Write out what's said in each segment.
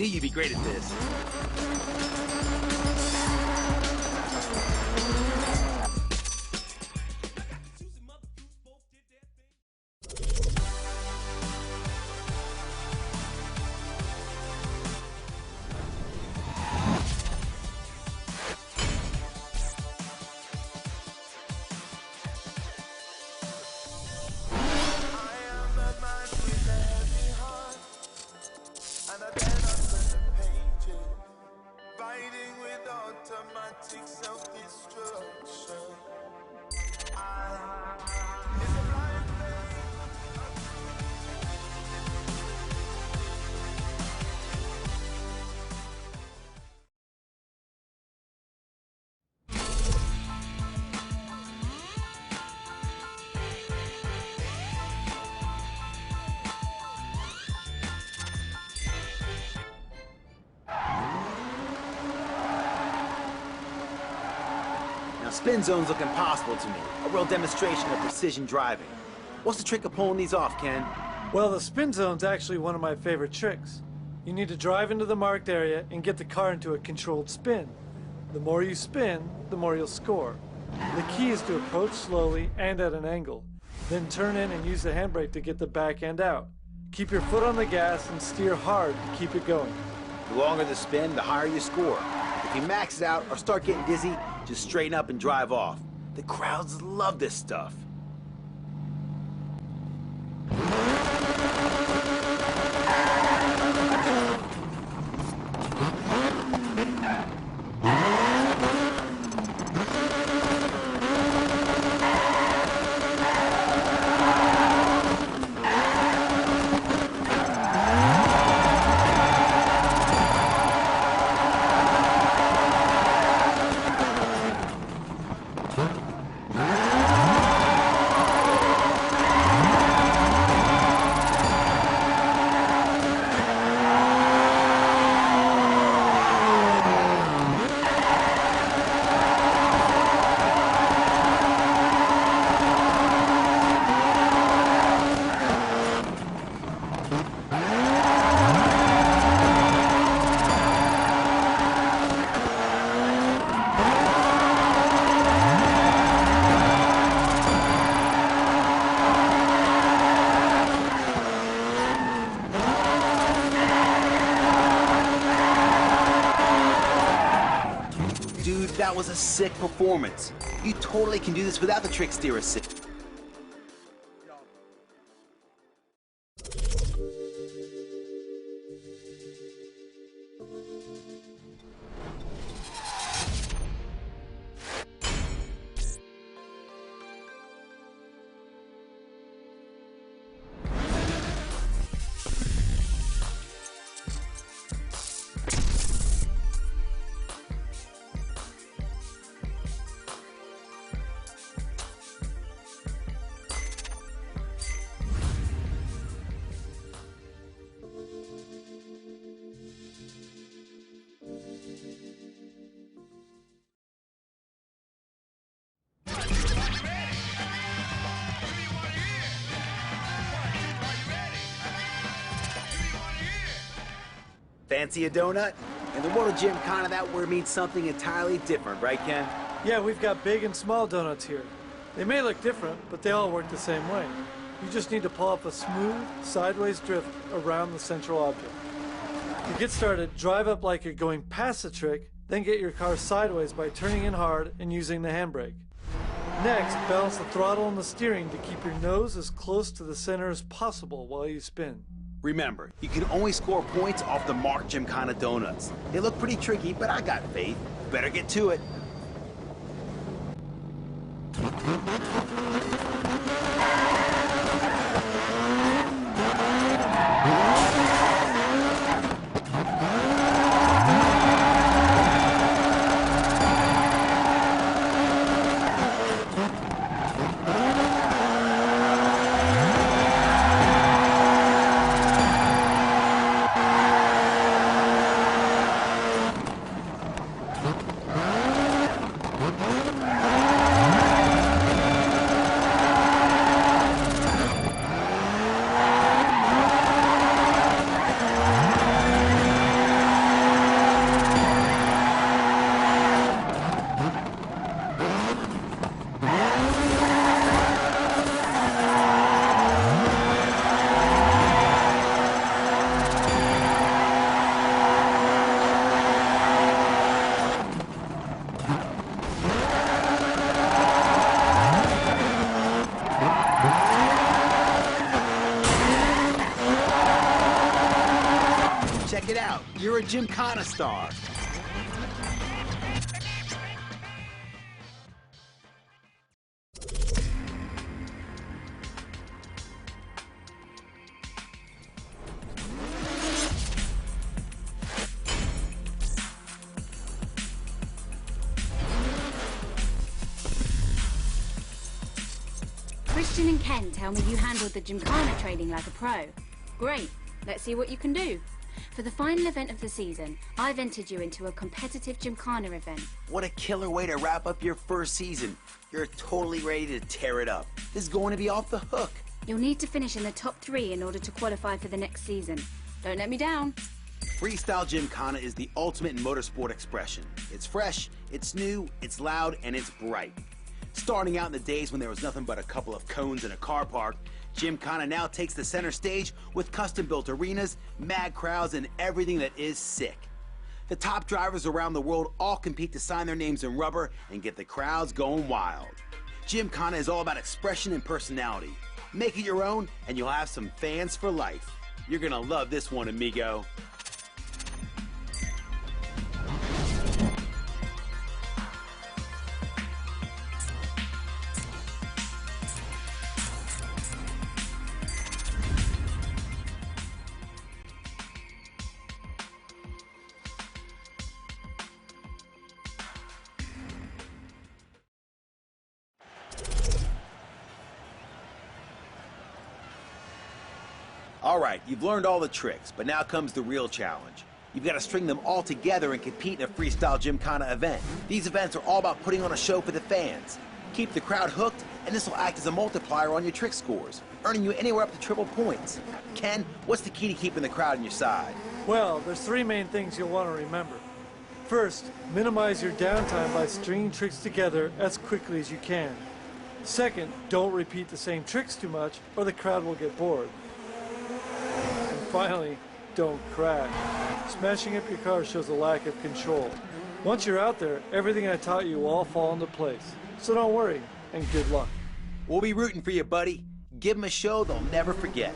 knew you'd be great at this. Spin zones look impossible to me. A real demonstration of precision driving. What's the trick of pulling these off, Ken? Well, the spin zone's actually one of my favorite tricks. You need to drive into the marked area and get the car into a controlled spin. The more you spin, the more you'll score. The key is to approach slowly and at an angle. Then turn in and use the handbrake to get the back end out. Keep your foot on the gas and steer hard to keep it going. The longer the spin, the higher you score. If you max it out or start getting dizzy, just straighten up and drive off. The crowds love this stuff. That was a sick performance. You totally can do this without the trick steer assist. Fancy a donut? In the world of Gymkhana, that word means something entirely different, right, Ken? Yeah, we've got big and small donuts here. They may look different, but they all work the same way. You just need to pull off a smooth, sideways drift around the central object. To get started, drive up like you're going past the trick, then get your car sideways by turning in hard and using the handbrake. Next, balance the throttle and the steering to keep your nose as close to the center as possible while you spin. Remember, you can only score points off the marked Gymkhana donuts. They look pretty tricky, but I got faith. Better get to it. you're a Gymkhana star. Christian and Ken tell me you handled the Gymkhana training like a pro. Great, let's see what you can do. For the final event of the season, I've entered you into a competitive Gymkhana event. What a killer way to wrap up your first season. You're totally ready to tear it up. This is going to be off the hook. You'll need to finish in the top 3 in order to qualify for the next season. Don't let me down. Freestyle Gymkhana is the ultimate in motorsport expression. It's fresh, it's new, it's loud, and it's bright. Starting out in the days when there was nothing but a couple of cones in a car park, Gymkhana now takes the center stage with custom-built arenas, mad crowds, and everything that is sick. The top drivers around the world all compete to sign their names in rubber and get the crowds going wild. Gymkhana is all about expression and personality. Make it your own, and you'll have some fans for life. You're gonna love this one, amigo. All right, you've learned all the tricks, but now comes the real challenge. You've got to string them all together and compete in a freestyle Gymkhana event. These events are all about putting on a show for the fans. Keep the crowd hooked, and this will act as a multiplier on your trick scores, earning you anywhere up to triple points. Ken, what's the key to keeping the crowd on your side? Well, there's 3 main things you'll want to remember. First, minimize your downtime by stringing tricks together as quickly as you can. Second, don't repeat the same tricks too much, or the crowd will get bored. And finally, don't crash. Smashing up your car shows a lack of control. Once you're out there, everything I taught you will all fall into place. So don't worry, and good luck. We'll be rooting for you, buddy. Give them a show they'll never forget.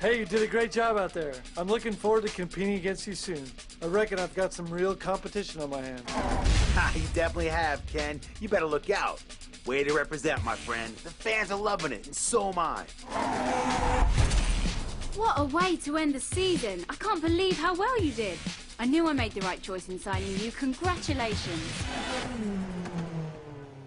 Hey, you did a great job out there. I'm looking forward to competing against you soon. I reckon I've got some real competition on my hands. Ha, you definitely have, Ken. You better look out. Way to represent, my friend. The fans are loving it, and so am I. What a way to end the season. I can't believe how well you did. I knew I made the right choice in signing you. Congratulations.